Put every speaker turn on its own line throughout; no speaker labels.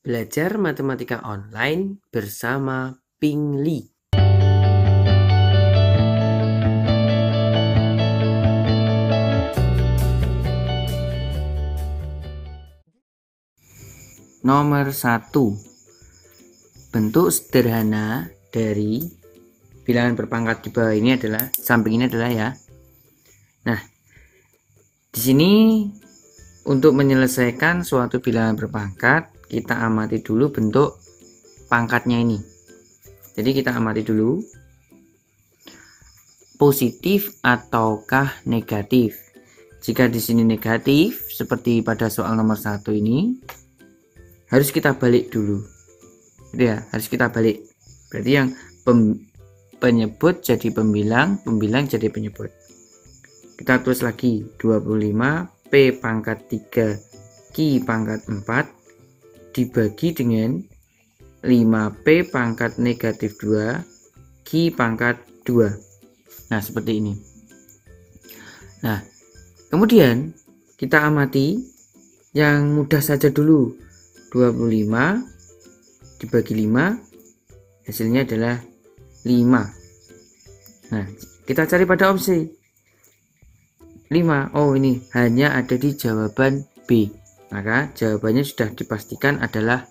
Belajar matematika online bersama Pingli. Nomor 1. Bentuk sederhana dari bilangan berpangkat di bawah ini adalah, samping ini adalah ya. Nah, di sini untuk menyelesaikan suatu bilangan berpangkat, kita amati dulu bentuk pangkatnya ini. Jadi kita amati dulu positif ataukah negatif. Jika di sini negatif seperti pada soal nomor 1 ini, harus kita balik dulu. Ya, harus kita balik. Berarti yang penyebut jadi pembilang, pembilang jadi penyebut. Kita tulis lagi 25 P pangkat 3 Q pangkat 4 dibagi dengan 5P pangkat negatif 2 Q pangkat 2. Nah, seperti ini. Nah, kemudian kita amati yang mudah saja dulu. 25 dibagi 5 hasilnya adalah 5. Nah, kita cari pada opsi 5. Oh, ini hanya ada di jawaban B. Maka jawabannya sudah dipastikan adalah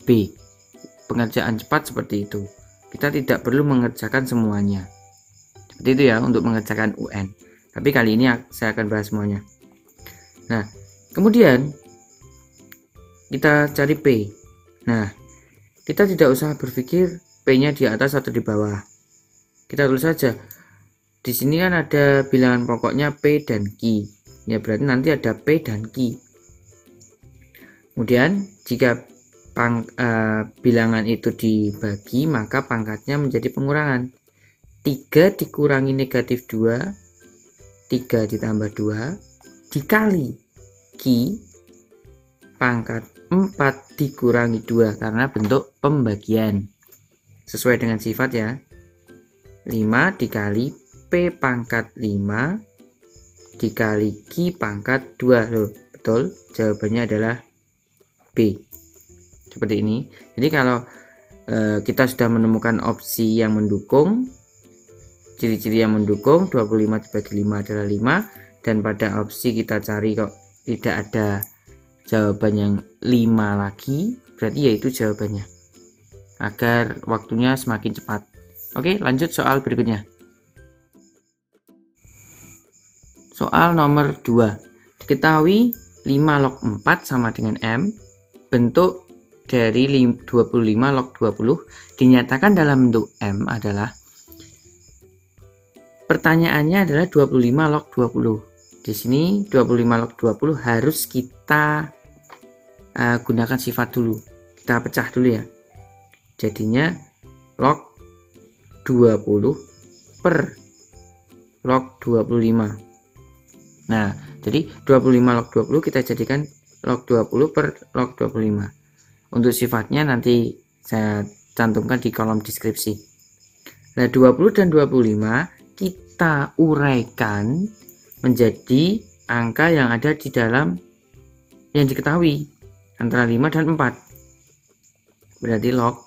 B. Pengerjaan cepat seperti itu. Kita tidak perlu mengerjakan semuanya. Seperti itu ya untuk mengerjakan UN. Tapi kali ini saya akan bahas semuanya. Nah, kemudian kita cari P. Nah, kita tidak usah berpikir P-nya di atas atau di bawah. Kita tulis saja. Di sini kan ada bilangan pokoknya P dan Q. Ya, berarti nanti ada P dan Q. Kemudian jika bilangan itu dibagi, maka pangkatnya menjadi pengurangan. 3 dikurangi negatif 2, 3 ditambah 2, dikali Q pangkat 4 dikurangi 2, karena bentuk pembagian. Sesuai dengan sifat ya. 5 dikali P pangkat 5 dikali Q pangkat 2. Loh, betul, jawabannya adalah B. Seperti ini. Jadi kalau kita sudah menemukan opsi yang mendukung, ciri-ciri yang mendukung, 25 dibagi 5 adalah 5, dan pada opsi kita cari kok tidak ada jawaban yang 5 lagi, berarti yaitu jawabannya, agar waktunya semakin cepat. Oke, lanjut soal berikutnya. Soal nomor 2. Diketahui 5 log 4 sama dengan M. Bentuk dari 25 log 20 dinyatakan dalam bentuk M adalah, pertanyaannya adalah 25 log 20. Di sini 25 log 20 harus kita gunakan sifat dulu. Kita pecah dulu ya. Jadinya log 20 per log 25. Nah, jadi 25 log 20 kita jadikan log 20 per log 25. Untuk sifatnya nanti saya cantumkan di kolom deskripsi. Nah, 20 dan 25 kita uraikan menjadi angka yang ada di dalam yang diketahui antara 5 dan 4. Berarti log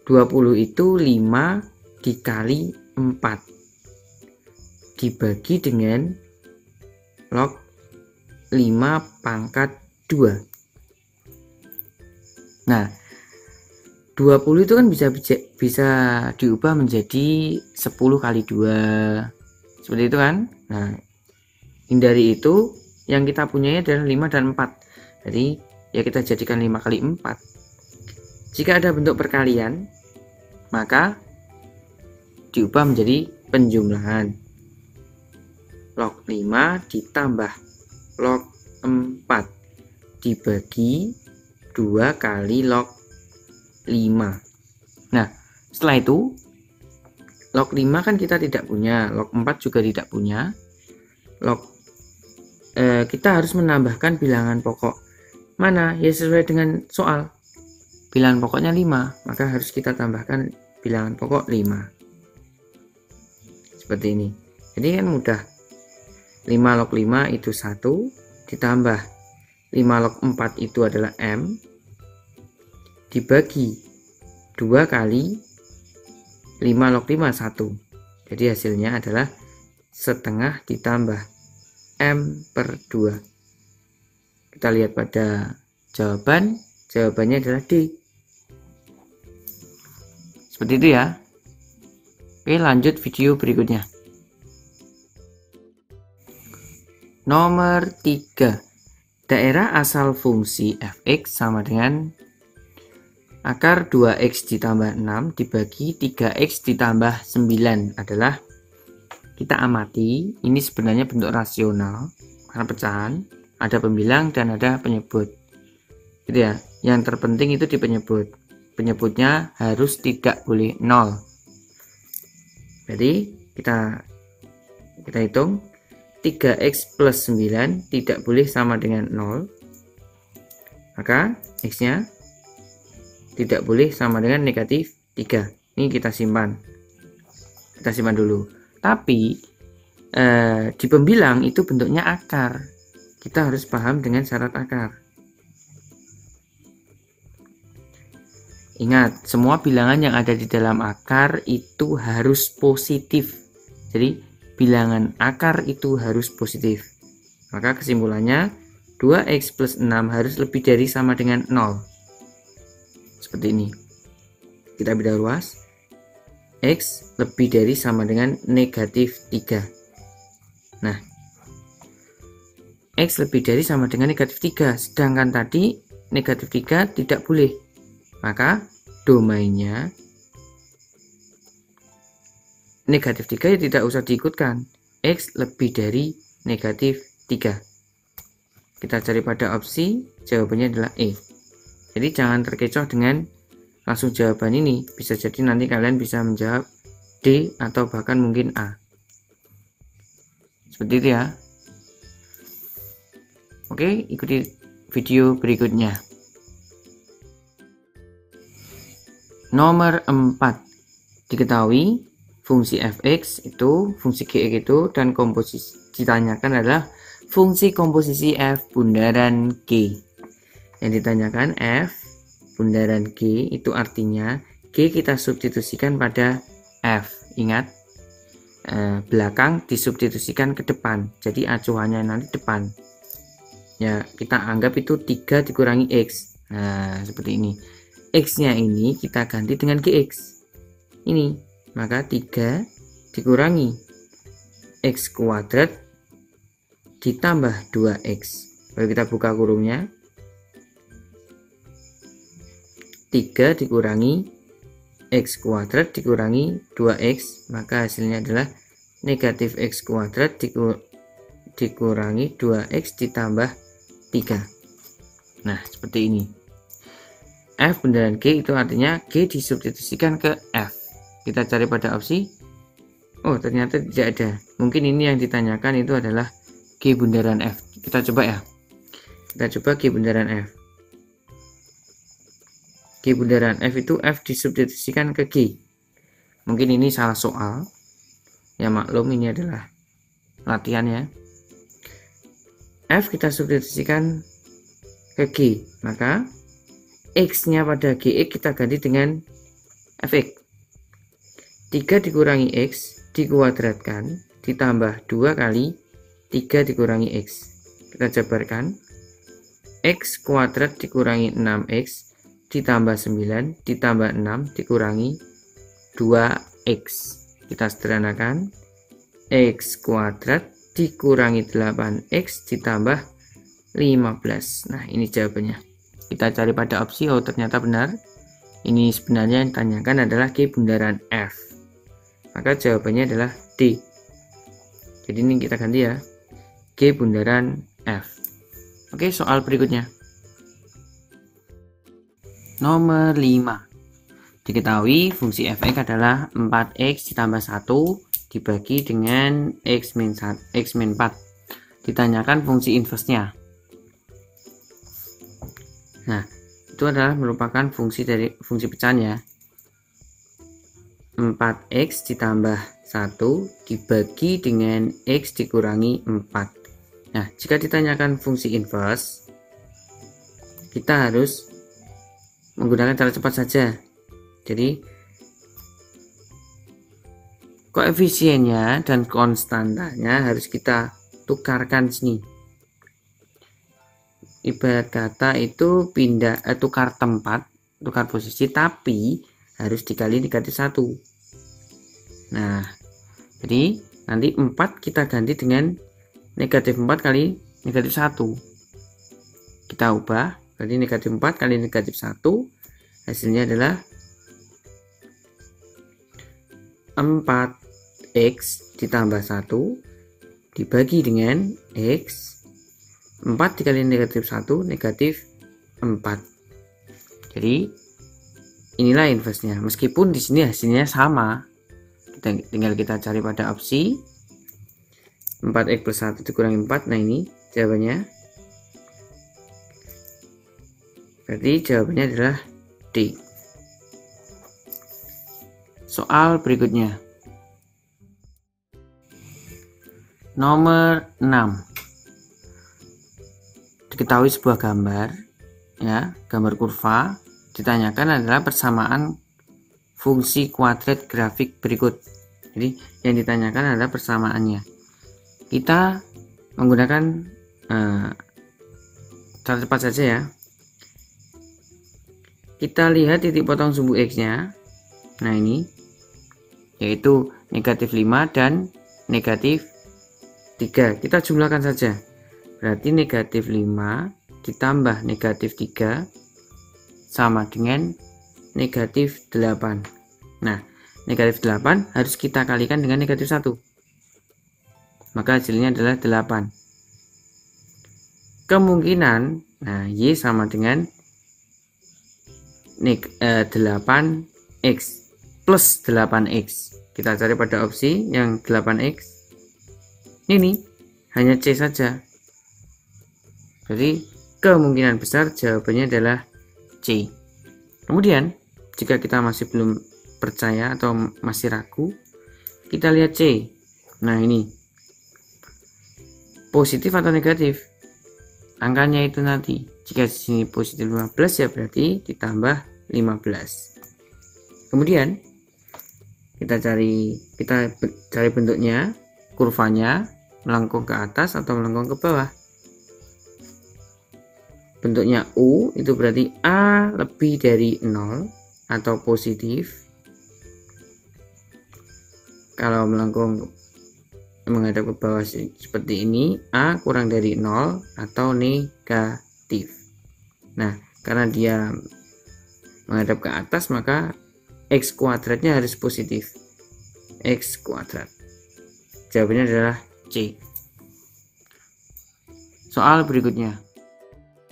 20 itu 5 dikali 4 dibagi dengan log 5 pangkat 2. Nah, 20 itu kan bisa diubah menjadi 10 kali 2. Seperti itu kan? Nah, hindari itu, yang kita punyai adalah 5 dan 4. Jadi, ya kita jadikan 5 kali 4. Jika ada bentuk perkalian, maka diubah menjadi penjumlahan. Log 5 ditambah log 4 dibagi 2 kali log 5. Nah, setelah itu log 5 kan kita tidak punya, log 4 juga tidak punya. Kita harus menambahkan bilangan pokok. Mana? Ya sesuai dengan soal. Bilangan pokoknya 5, maka harus kita tambahkan bilangan pokok 5. Seperti ini. Jadi kan mudah. 5 log 5 itu 1 ditambah 5 log 4 itu adalah M dibagi 2 kali 5 log 5 1. Jadi hasilnya adalah setengah ditambah M/2. Kita lihat pada jawabannya adalah D. Seperti itu ya. Oke, lanjut video berikutnya. Nomor 3. Daerah asal fungsi fx sama dengan akar 2x ditambah 6 dibagi 3x ditambah 9 adalah, kita amati, ini sebenarnya bentuk rasional karena pecahan, ada pembilang dan ada penyebut. Gitu ya. Yang terpenting itu di penyebut. Penyebutnya harus tidak boleh 0. Jadi kita hitung 3x plus 9 tidak boleh sama dengan 0. Maka x-nya tidak boleh sama dengan negatif 3. Ini kita simpan. Kita simpan dulu. Tapi di pembilang itu bentuknya akar. Kita harus paham dengan syarat akar. Ingat, semua bilangan yang ada di dalam akar itu harus positif. Jadi bilangan akar itu harus positif. Maka kesimpulannya 2x plus 6 harus lebih dari sama dengan 0. Seperti ini. Kita bedah ruas. X lebih dari sama dengan negatif 3. Nah, X lebih dari sama dengan negatif 3. Sedangkan tadi negatif 3 tidak boleh. Maka domainnya negatif 3 ya tidak usah diikutkan. X lebih dari negatif 3. Kita cari pada opsi, jawabannya adalah E. Jadi jangan terkecoh dengan langsung jawaban ini. Bisa jadi nanti kalian bisa menjawab D atau bahkan mungkin A. Seperti itu ya. Oke, ikuti video berikutnya. Nomor 4. Diketahui fungsi fx itu, fungsi gx itu, dan komposisi ditanyakan adalah fungsi komposisi f bundaran g. Yang ditanyakan f bundaran g itu artinya g kita substitusikan pada f. Ingat, belakang disubstitusikan ke depan. Jadi acuannya nanti depan. Ya, kita anggap itu 3 dikurangi x. Nah, seperti ini. X-nya ini kita ganti dengan gx. Ini. Maka 3 dikurangi x kuadrat ditambah 2x. Kalau kita buka kurungnya, 3 dikurangi x kuadrat dikurangi 2x, maka hasilnya adalah negatif x kuadrat dikurangi 2x ditambah 3. Nah, seperti ini. F bundaran G itu artinya G disubstitusikan ke F. Kita cari pada opsi. Oh, ternyata tidak ada. Mungkin ini yang ditanyakan itu adalah G bundaran F. Kita coba ya. Kita coba G bundaran F. G bundaran F itu F disubstitusikan ke G. Mungkin ini salah soal. Ya maklum, ini adalah latihan ya. F kita substitusikan ke G. Maka X-nya pada GX kita ganti dengan Fx. 3 dikurangi X dikuadratkan ditambah 2 kali 3 dikurangi X. Kita jabarkan. X kuadrat dikurangi 6X ditambah 9 ditambah 6 dikurangi 2X. Kita sederhanakan. X kuadrat dikurangi 8X ditambah 15. Nah, ini jawabannya. Kita cari pada opsi. Oh, ternyata benar. Ini sebenarnya yang ditanyakan adalah G bundaran F. Maka jawabannya adalah D. Jadi ini kita ganti ya. G bundaran F. Oke, soal berikutnya. Nomor 5. Diketahui fungsi fx adalah 4x ditambah 1 dibagi dengan x min 4. Ditanyakan fungsi inverse-nya. Nah, itu adalah merupakan fungsi dari fungsi pecahan ya. 4x ditambah 1 dibagi dengan x dikurangi 4. Nah, jika ditanyakan fungsi inverse, kita harus menggunakan cara cepat saja. Jadi koefisiennya dan konstantanya harus kita tukarkan sini. Ibarat kata itu pindah tukar tempat, tukar posisi, tapi harus dikali negatif 1. Nah, jadi nanti 4 kita ganti dengan negatif 4 kali negatif 1. Kita ubah, jadi negatif 4 kali negatif 1, hasilnya adalah 4x ditambah 1 dibagi dengan x. 4 dikali negatif 1 negatif 4. Jadi inilah inversenya. Meskipun di sini hasilnya sama, tinggal kita cari pada opsi 4x plus 1 dikurangi 4. Nah, ini jawabannya. Berarti jawabannya adalah D. Soal berikutnya. Nomor 6. Diketahui sebuah gambar, ya, gambar kurva, ditanyakan adalah persamaan fungsi kuadrat grafik berikut. Jadi yang ditanyakan adalah persamaannya. Kita menggunakan cara cepat saja ya. Kita lihat titik potong sumbu x-nya. Nah, ini yaitu negatif 5 dan negatif 3. Kita jumlahkan saja. Berarti negatif 5 ditambah negatif 3 sama dengan negatif 8. Nah, negatif 8 harus kita kalikan dengan negatif 1. Maka hasilnya adalah 8. Kemungkinan, nah, Y sama dengan 8x plus 8x. Kita cari pada opsi yang 8x. Ini hanya C saja. Jadi kemungkinan besar jawabannya adalah C. Kemudian jika kita masih belum percaya atau masih ragu, kita lihat C. Nah, ini positif atau negatif? Angkanya itu nanti. Jika di sini positif 15 ya berarti ditambah 15. Kemudian kita cari bentuknya, kurvanya melengkung ke atas atau melengkung ke bawah. Bentuknya U itu berarti A lebih dari 0 atau positif. Kalau melengkung menghadap ke bawah seperti ini, A kurang dari 0 atau negatif. Nah, karena dia menghadap ke atas, maka x kuadratnya harus positif. X kuadrat. Jawabannya adalah C. Soal berikutnya.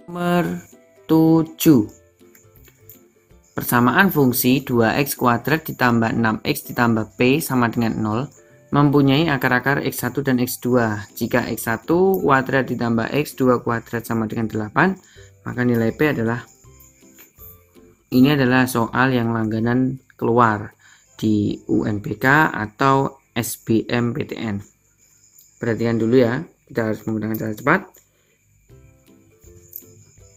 Nomor 7. Persamaan fungsi 2x kuadrat ditambah 6x ditambah p sama dengan 0 mempunyai akar-akar x1 dan x2. Jika x1 kuadrat ditambah x2 kuadrat sama dengan 8, maka nilai p adalah, ini adalah soal yang langganan keluar di UNBK atau SBMPTN. Perhatikan dulu ya, kita harus menggunakan cara cepat.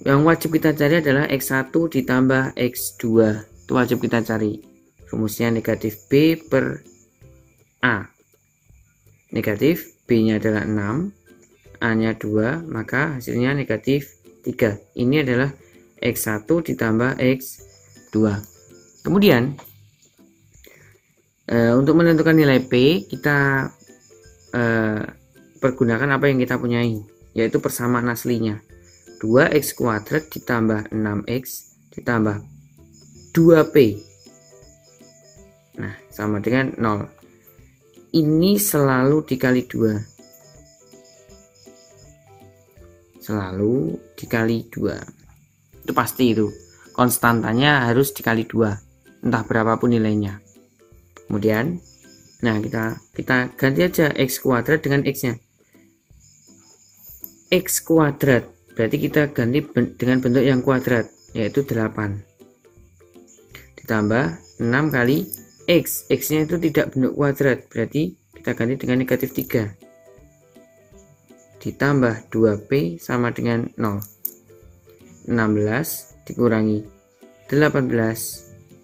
Yang wajib kita cari adalah x1 ditambah x2. Itu wajib kita cari. Rumusnya negatif b per a. Negatif, b-nya adalah 6, a-nya 2, maka hasilnya negatif 3. Ini adalah x1 ditambah x2. Kemudian untuk menentukan nilai p, kita pergunakan apa yang kita punyai, yaitu persamaan aslinya. 2x kuadrat ditambah 6x ditambah 2p. Nah, sama dengan 0. Ini selalu dikali 2. Selalu dikali 2. Itu pasti itu. Konstantanya harus dikali 2. Entah berapapun nilainya. Kemudian, nah kita ganti aja x kuadrat dengan x-nya. X kuadrat. Berarti kita ganti dengan bentuk yang kuadrat, yaitu 8. Ditambah 6 kali x. X-nya itu tidak bentuk kuadrat, berarti kita ganti dengan negatif 3. Ditambah 2p sama dengan 0. 16 dikurangi 18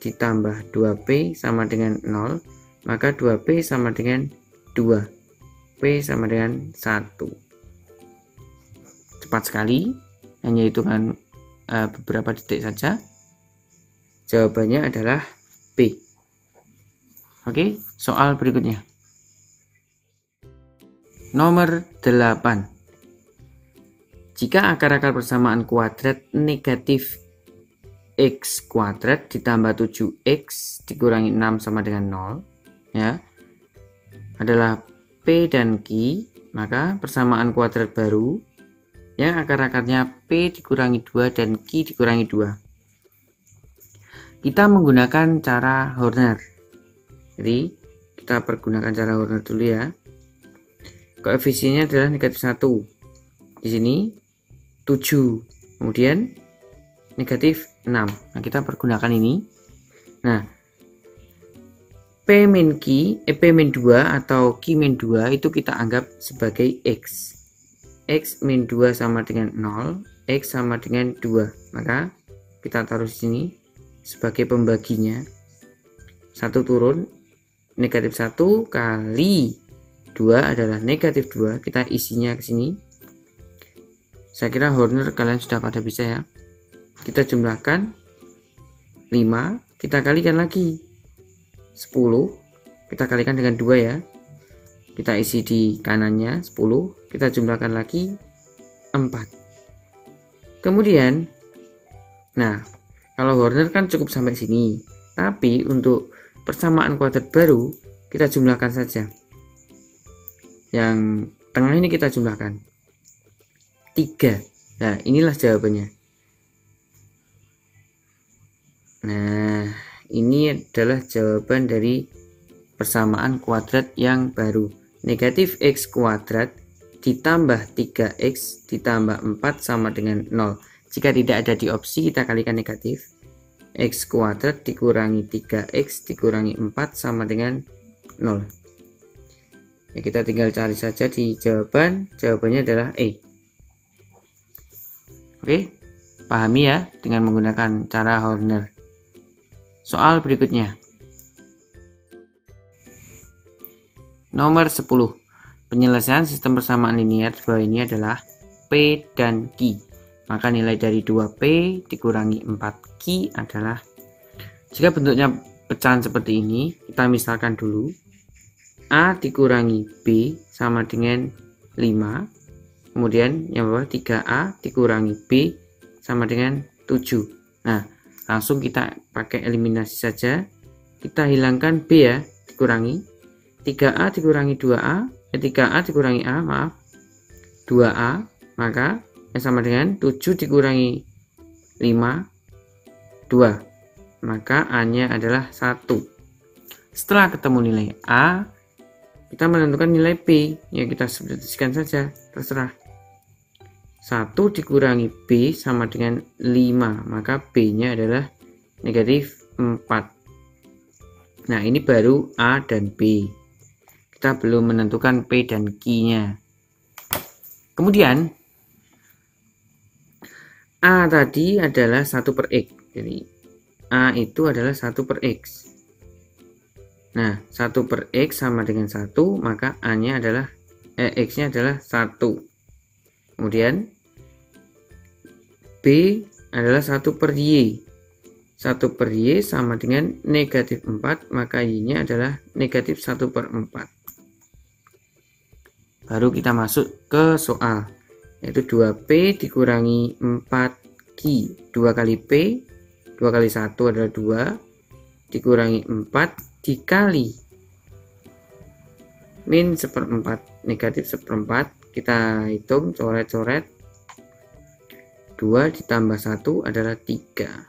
ditambah 2P sama dengan 0, maka 2P sama dengan 2, P sama dengan 1. Cepat sekali, hanya hitungan beberapa detik saja. Jawabannya adalah P. Oke, soal berikutnya. Nomor 8. Jika akar-akar persamaan kuadrat negatif x kuadrat ditambah 7x dikurangi 6 sama dengan 0 ya adalah P dan Q, maka persamaan kuadrat baru yang akar-akarnya P dikurangi 2 dan Q dikurangi 2. Kita menggunakan cara Horner. Jadi kita pergunakan cara Horner dulu ya. Koefisiennya adalah negatif 1. Di sini 7. Kemudian negatif 6. Nah, kita pergunakan ini. Nah, P min 2 atau Q min 2 itu kita anggap sebagai X. X min 2 sama dengan 0, X sama dengan 2. Maka kita taruh di sini sebagai pembaginya. 1 turun, negatif 1 kali 2 adalah negatif 2. Kita isinya ke sini. Saya kira Horner kalian sudah pada bisa ya. Kita jumlahkan 5, kita kalikan lagi 10, kita kalikan dengan 2 ya. Kita isi di kanannya 10, kita jumlahkan lagi 4. Kemudian, nah, kalau Horner kan cukup sampai sini. Tapi untuk persamaan kuadrat baru, kita jumlahkan saja. Yang tengah ini kita jumlahkan 3. Nah, inilah jawabannya. Nah, ini adalah jawaban dari persamaan kuadrat yang baru. Negatif x kuadrat ditambah 3x ditambah 4 sama dengan 0. Jika tidak ada di opsi, kita kalikan negatif. X kuadrat dikurangi 3x dikurangi 4 sama dengan 0. Ya, kita tinggal cari saja di jawaban. Jawabannya adalah E. Oke, pahami ya dengan menggunakan cara Horner. Soal berikutnya. Nomor 10. Penyelesaian sistem persamaan linear di bawah ini adalah P dan Q. Maka nilai dari 2P dikurangi 4Q adalah, jika bentuknya pecahan seperti ini, kita misalkan dulu A dikurangi B sama dengan 5. Kemudian yang bawah 3A dikurangi B sama dengan 7. Nah, langsung kita pakai eliminasi saja. Kita hilangkan B ya, dikurangi 3A dikurangi 2A, 3A dikurangi A, maaf, 2A, maka sama dengan 7 dikurangi 5, 2. Maka A-nya adalah 1. Setelah ketemu nilai A, kita menentukan nilai B. Ya, kita substitusikan saja, terserah. 1 dikurangi B sama dengan 5, maka B-nya adalah negatif 4. Nah, ini baru A dan B. Kita belum menentukan P dan Q-nya. Kemudian, A tadi adalah 1 per X. Jadi, A itu adalah 1 per X. Nah, 1 per X sama dengan 1, maka A-nya adalah, X-nya adalah 1. Kemudian, B adalah 1 per Y. 1 per Y sama dengan negatif 4, maka Y-nya adalah negatif 1 per 4. Baru kita masuk ke soal, yaitu 2P dikurangi 4Q. 2 kali P, 2 kali 1 adalah 2, dikurangi 4 dikali min 1/4, negatif 1/4. Kita hitung, coret-coret. 2 ditambah 1 adalah 3.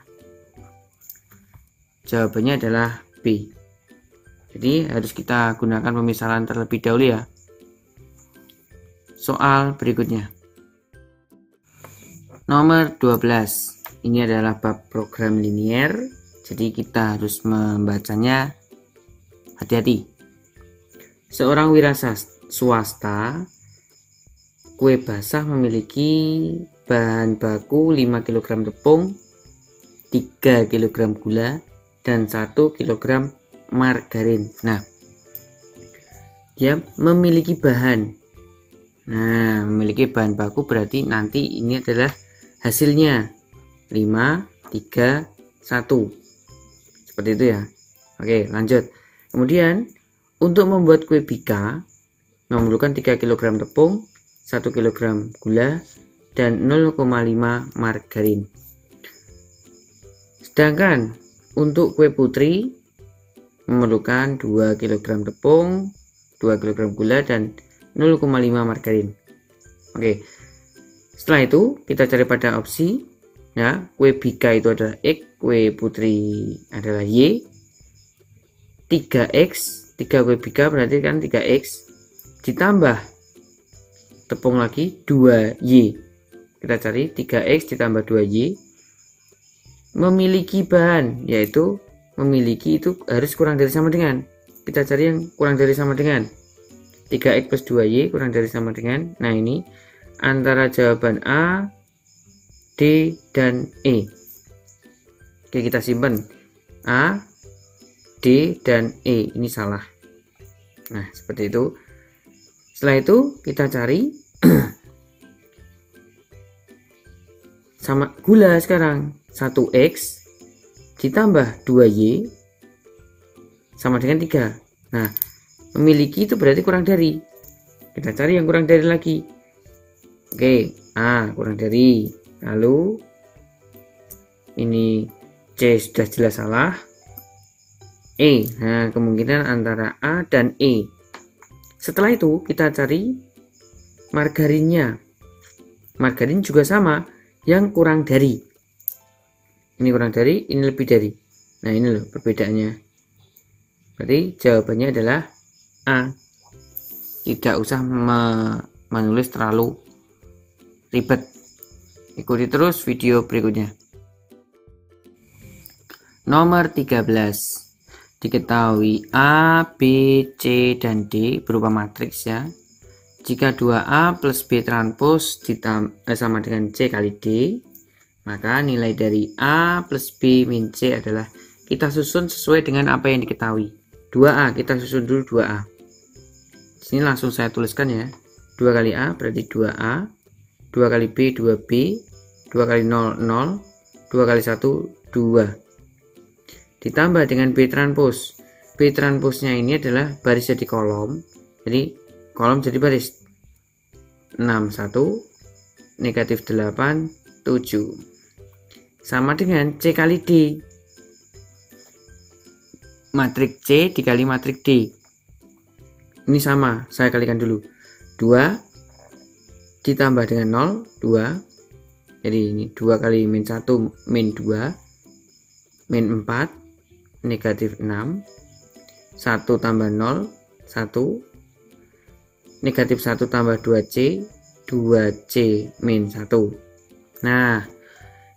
Jawabannya adalah B. Jadi harus kita gunakan pemisahan terlebih dahulu ya. Soal berikutnya. Nomor 12. Ini adalah bab program linier. Jadi kita harus membacanya hati-hati. Seorang wira swasta kue basah memiliki bahan baku 5 kg tepung, 3 kg gula, dan 1 kg margarin. Nah, dia memiliki bahan. Nah, memiliki bahan baku berarti nanti ini adalah hasilnya 5, 3, 1. Seperti itu ya. Oke, lanjut. Kemudian untuk membuat kue bika memerlukan 3 kg tepung, 1 kg gula, dan 0,5 margarin. Sedangkan untuk kue putri memerlukan 2 kg tepung, 2 kg gula, dan 0,5 margarin. Oke. Setelah itu kita cari pada opsi ya, kue bika itu adalah X, kue putri adalah Y. 3X, 3 kue bika berarti kan 3X ditambah tepung lagi 2Y. Kita cari 3X ditambah 2Y memiliki bahan, yaitu memiliki itu harus kurang dari sama dengan. Kita cari yang kurang dari sama dengan 3X plus 2Y kurang dari sama dengan. Nah, ini antara jawaban A, D, dan E. Oke, kita simpan A, D, dan E. Ini salah. Nah, seperti itu. Setelah itu kita cari sama gula sekarang. 1X ditambah 2Y sama dengan 3. Nah, memiliki itu berarti kurang dari. Kita cari yang kurang dari lagi. Oke, A kurang dari. Lalu ini C sudah jelas salah. E. Nah, kemungkinan antara A dan E. Setelah itu kita cari margarinnya. Margarin juga sama, yang kurang dari. Ini kurang dari, ini lebih dari. Nah, ini loh perbedaannya. Berarti jawabannya adalah A. Tidak usah menulis terlalu ribet. Ikuti terus video berikutnya. Nomor 13. Diketahui A, B, C, dan D berupa matriks ya. Jika 2A plus B transpose sama dengan C kali D, maka nilai dari A plus B min C adalah, kita susun sesuai dengan apa yang diketahui. 2A, kita susun dulu 2A. Sini langsung saya tuliskan ya. 2 kali A berarti 2A, 2 kali B 2B, 2 kali 0 0, 2 kali 1 2. Ditambah dengan B transpose. B transpose-nya ini adalah baris jadi kolom. Jadi kolom jadi baris. 6 1, negatif 8 7. Sama dengan C kali D. Matrik C dikali matrik D. Ini sama, saya kalikan dulu. 2 ditambah dengan 0, 2. Jadi ini 2 kali min 1 min 2, min 4, negatif 6. 1 tambah 0, 1. Negatif 1 tambah 2C, 2C min 1. Nah,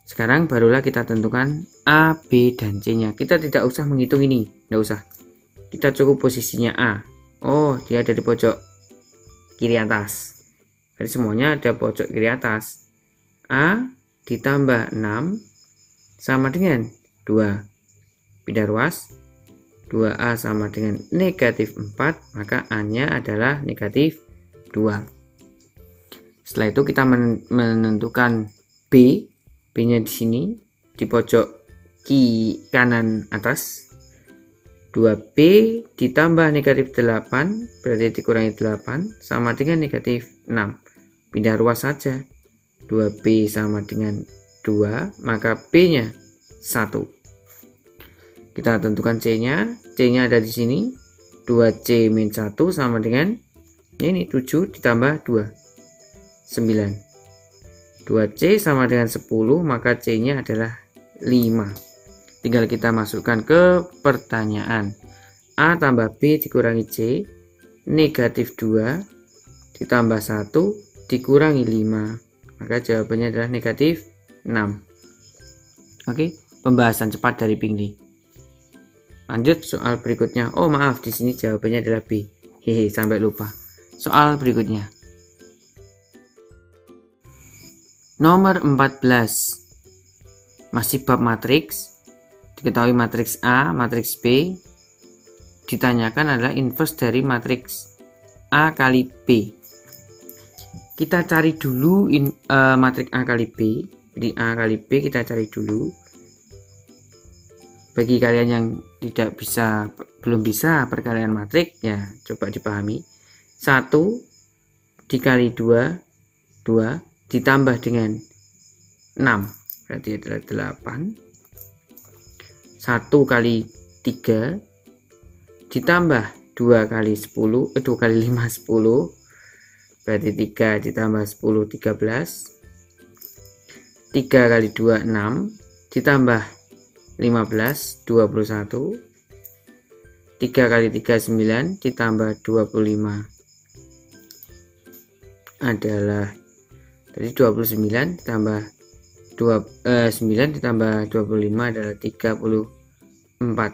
sekarang barulah kita tentukan A, B, dan C nya. Kita tidak usah menghitung ini, tidak usah. Kita cukup posisinya A. Oh, dia ada di pojok kiri atas. Jadi semuanya ada pojok kiri atas. A ditambah 6 sama dengan 2. Pindah ruas. 2A sama dengan negatif 4, maka A nya adalah negatif 2. Setelah itu kita menentukan B. B nya di sini di pojok kanan atas. 2B ditambah negatif 8 berarti dikurangi 8 sama dengan negatif 6. Pindah ruas saja. 2B sama dengan 2, maka B nya 1. Kita tentukan C nya. C nya ada di sini. 2C min 1 sama dengan ini 7 ditambah 2 9. 2C sama dengan 10, maka C nya adalah 5. Tinggal kita masukkan ke pertanyaan. A tambah B dikurangi C, negatif 2 ditambah 1 dikurangi 5, maka jawabannya adalah negatif 6. Oke, pembahasan cepat dari Pinggli. Lanjut soal berikutnya. Oh maaf, di sini jawabannya adalah B. Hehe, sampai lupa. Soal berikutnya. Nomor 14. Masih bab matriks. Diketahui matriks A, matriks B. Ditanyakan adalah inverse dari matriks A kali B. Kita cari dulu matriks A kali B. Jadi A kali B kita cari dulu. Bagi kalian yang belum bisa perkalian matriks, ya coba dipahami. 1 dikali 2, 2 ditambah dengan 6, berarti adalah 8. 1 kali 3 ditambah 2 kali 10, 2 kali 5, 10, berarti 3 ditambah 10, 13. 3 kali 2, 6, ditambah 15, 21. 3 kali 3, 9, ditambah 25 adalah tadi 29 ditambah 9 ditambah 25 adalah 34.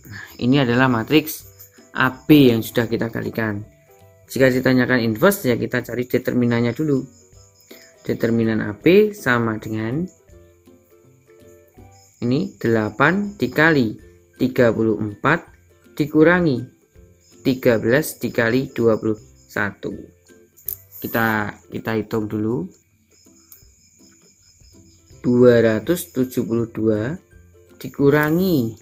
Nah, ini adalah matriks AB yang sudah kita kalikan. Jika ditanyakan inverse, ya kita cari determinannya dulu. Determinan AB sama dengan ini 8 dikali 34 dikurangi 13 dikali 21. Kita hitung dulu. 272 dikurangi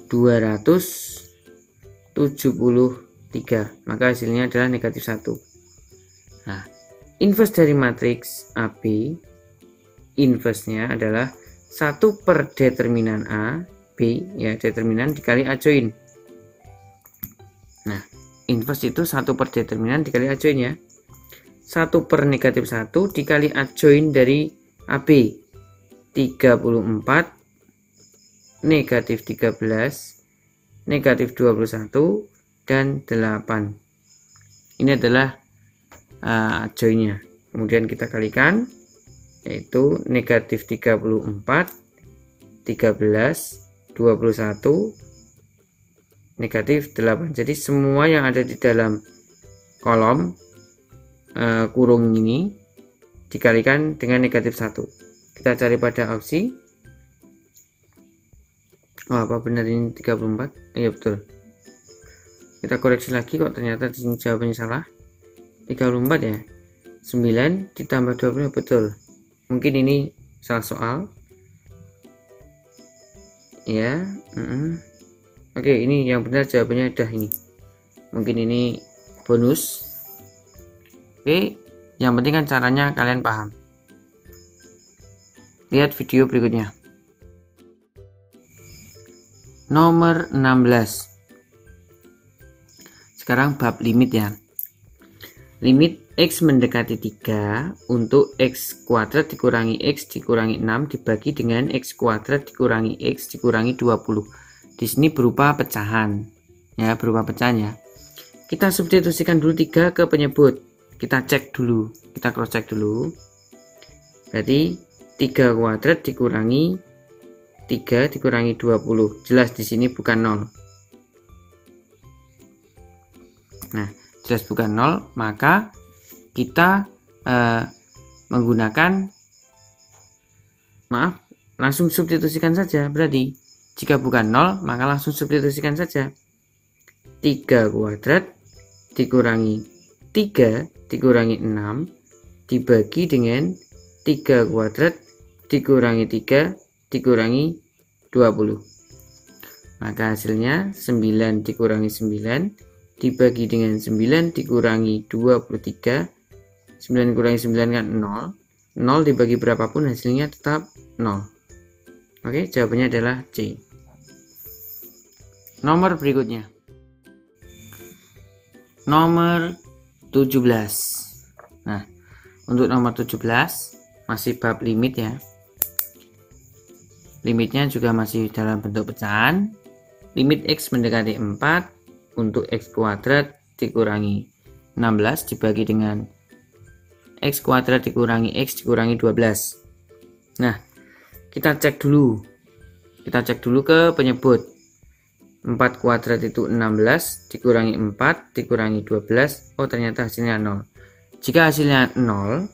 273, maka hasilnya adalah negatif 1. Nah, inverse dari matriks AB, inverse-nya adalah 1 per determinan A, B, ya determinan dikali A join. Nah, inverse itu 1 per determinan dikali A join ya. 1 per negatif 1 dikali A join dari AB. 34, negatif 13, negatif 21, dan 8. Ini adalah A join-nya. Kemudian kita kalikan, yaitu negatif 34, 13, 21, negatif 8. Jadi semua yang ada di dalam kolom kurung ini dikalikan dengan negatif 1. Kita cari pada opsi. Oh, apa benar ini 34? Iya betul. Kita koreksi lagi, kok ternyata di sini jawabannya salah. 34 ya. 9 ditambah 20 betul. Mungkin ini salah soal. Ya. Oke, ini yang benar jawabannya udah ini. Mungkin ini bonus. Oke, yang penting kan caranya kalian paham. Lihat video berikutnya. Nomor 16. Sekarang bab limit ya. Limit X mendekati 3 untuk X kuadrat dikurangi X dikurangi 6 dibagi dengan X kuadrat dikurangi X dikurangi 20. Di sini berupa pecahan. Ya, berupa pecahan ya. Kita substitusikan dulu 3 ke penyebut. Kita cek dulu, kita cross check dulu. Berarti 3 kuadrat dikurangi 3 dikurangi 20. Jelas di sini bukan 0. Nah, jelas bukan 0, maka kita menggunakan langsung substitusikan saja. Berarti jika bukan 0, maka langsung substitusikan saja. 3 kuadrat dikurangi 3 dikurangi 6 dibagi dengan 3 kuadrat dikurangi 3 dikurangi 20. Maka hasilnya 9 dikurangi 9 dibagi dengan 9 dikurangi 23. 9 kurangi 9 kan 0. 0 dibagi berapapun hasilnya tetap 0. Oke, jawabannya adalah C. Nomor berikutnya. Nomor 17. Nah, untuk nomor 17 masih bab limit ya. Limitnya juga masih dalam bentuk pecahan. Limit X mendekati 4 untuk X kuadrat dikurangi 16 dibagi dengan X kuadrat dikurangi X dikurangi 12. Nah, kita cek dulu. Kita cek dulu ke penyebut. 4 kuadrat itu 16 dikurangi 4 dikurangi 12. Oh, ternyata hasilnya 0. Jika hasilnya 0,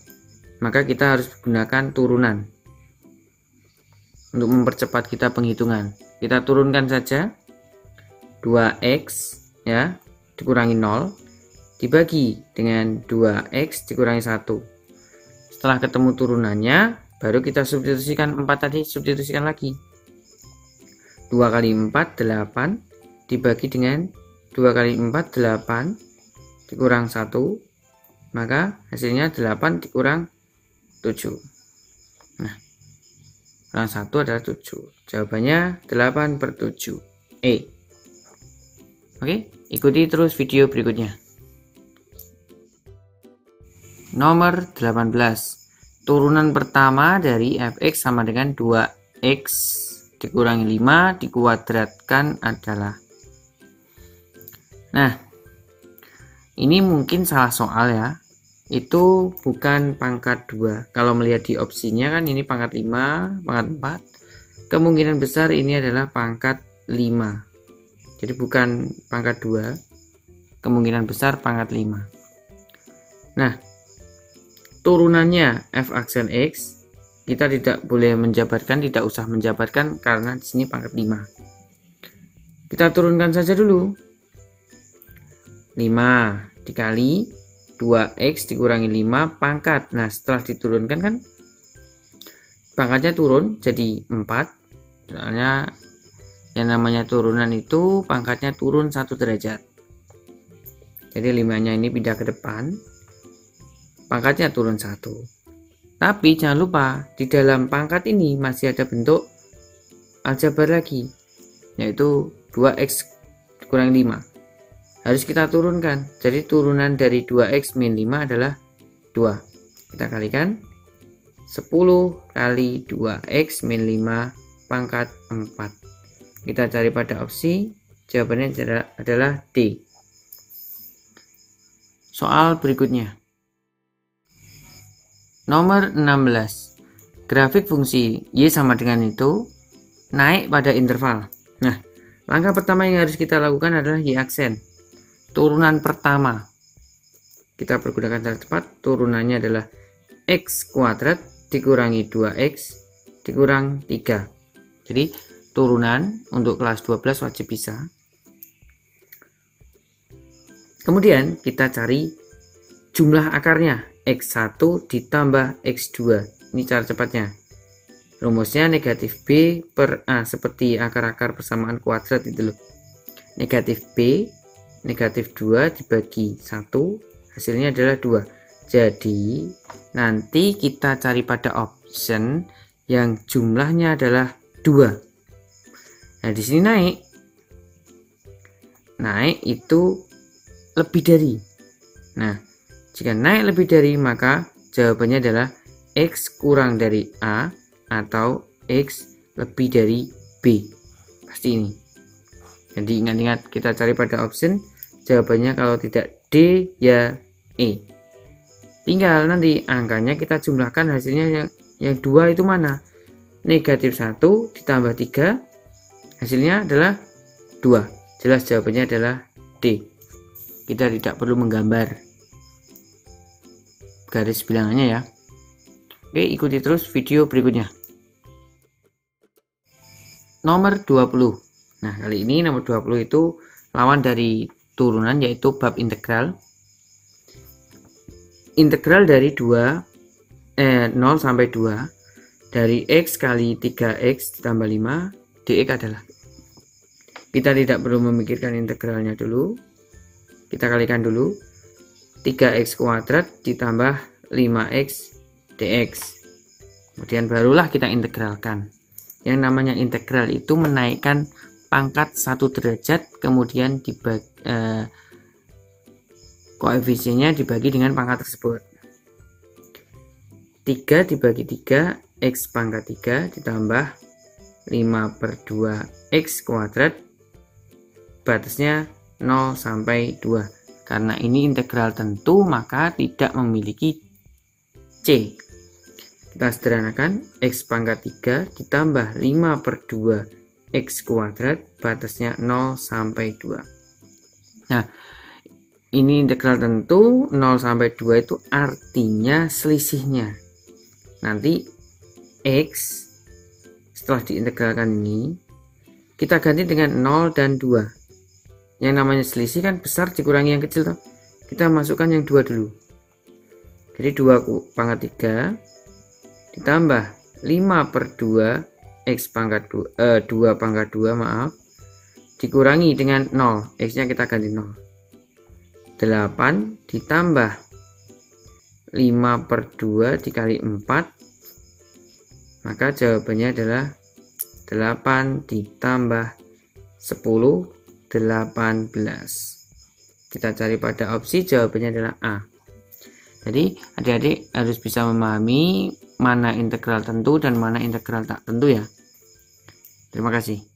maka kita harus gunakan turunan. untuk mempercepat kita penghitungan. Kita turunkan saja 2x ya dikurangi 0 dibagi dengan 2x dikurangi 1. Setelah ketemu turunannya, baru kita substitusikan 4 tadi, substitusikan lagi. 2 kali 4 8 dibagi dengan 2 kali 4 8 dikurang 1, maka hasilnya 8 dikurang 7. Nah, kurang 1 adalah 7. Jawabannya 8/7. E. Oke, ikuti terus video berikutnya. Nomor 18. Turunan pertama dari fx sama dengan 2x dikurangi 5 dikuadratkan adalah. Nah, ini mungkin salah soal ya. Itu bukan pangkat 2. Kalau melihat di opsinya kan ini pangkat 5, pangkat 4. Kemungkinan besar ini adalah pangkat 5. Jadi bukan pangkat 2. Kemungkinan besar pangkat 5. Nah, turunannya f aksen x kita tidak boleh menjabarkan, tidak usah menjabarkan karena di sini pangkat 5. Kita turunkan saja dulu. 5 dikali 2x dikurangi 5 pangkat. Nah, setelah diturunkan kan pangkatnya turun jadi 4. Soalnya yang namanya turunan itu pangkatnya turun 1 derajat. Jadi 5-nya ini pindah ke depan. Pangkatnya turun 1. Tapi jangan lupa di dalam pangkat ini masih ada bentuk aljabar lagi, yaitu 2x dikurangi 5. Harus kita turunkan. Jadi turunan dari 2x min 5 adalah 2. Kita kalikan 10 kali 2x min 5 pangkat 4. Kita cari pada opsi, jawabannya adalah D. Soal berikutnya. Nomor 16. Grafik fungsi Y sama dengan itu naik pada interval. Nah, langkah pertama yang harus kita lakukan adalah Y aksen. Turunan pertama. Kita pergunakan cara cepat. Turunannya adalah x kuadrat dikurangi 2x dikurang 3. Jadi, turunan untuk kelas 12 wajib bisa. Kemudian, kita cari jumlah akarnya. X1 ditambah X2. Ini cara cepatnya. Rumusnya negatif B per A, seperti akar-akar persamaan kuadrat itu loh. Negatif B, negatif 2 dibagi 1, hasilnya adalah 2. Jadi, nanti kita cari pada option yang jumlahnya adalah 2. Nah, di sini naik. Naik itu lebih dari. Nah, jika naik lebih dari, maka jawabannya adalah X kurang dari A atau X lebih dari B. Pasti ini. Jadi ingat-ingat, kita cari pada option. Jawabannya kalau tidak D ya E. Tinggal nanti angkanya kita jumlahkan, hasilnya yang 2 itu mana? Negatif 1 ditambah 3, hasilnya adalah 2. Jelas jawabannya adalah D. Kita tidak perlu menggambar garis bilangannya ya. Oke, ikuti terus video berikutnya. Nomor 20. Nah, kali ini nomor 20 itu lawan dari turunan, yaitu bab integral. Integral dari 0 sampai 2 dari x kali 3x ditambah 5 dx adalah. Kita tidak perlu memikirkan integralnya dulu. Kita kalikan dulu. 3x kuadrat ditambah 5x dx. Kemudian barulah kita integralkan. Yang namanya integral itu menaikkan pangkat 1 derajat, kemudian koefisiennya dibagi dengan pangkat tersebut. 3 dibagi 3, x pangkat 3 ditambah 5/2 x kuadrat, batasnya 0 sampai 2. Karena ini integral tentu, maka tidak memiliki C. Kita sederhanakan, x pangkat 3 ditambah 5/2 x kuadrat, batasnya 0 sampai 2. Nah, ini integral tentu, 0 sampai 2 itu artinya selisihnya. Nanti x setelah diintegralkan ini kita ganti dengan 0 dan 2. Yang namanya selisih kan besar dikurangi yang kecil toh. Kita masukkan yang 2 dulu. Jadi 2 pangkat 3 ditambah 5 per 2 X pangkat 2 pangkat 2 maaf, dikurangi dengan 0, X nya kita ganti 0. 8 ditambah 5 per 2 dikali 4, maka jawabannya adalah 8 ditambah 10, 18. Kita cari pada opsi, jawabannya adalah A. Jadi adik-adik harus bisa memahami mana integral tentu dan mana integral tak tentu ya. Terima kasih.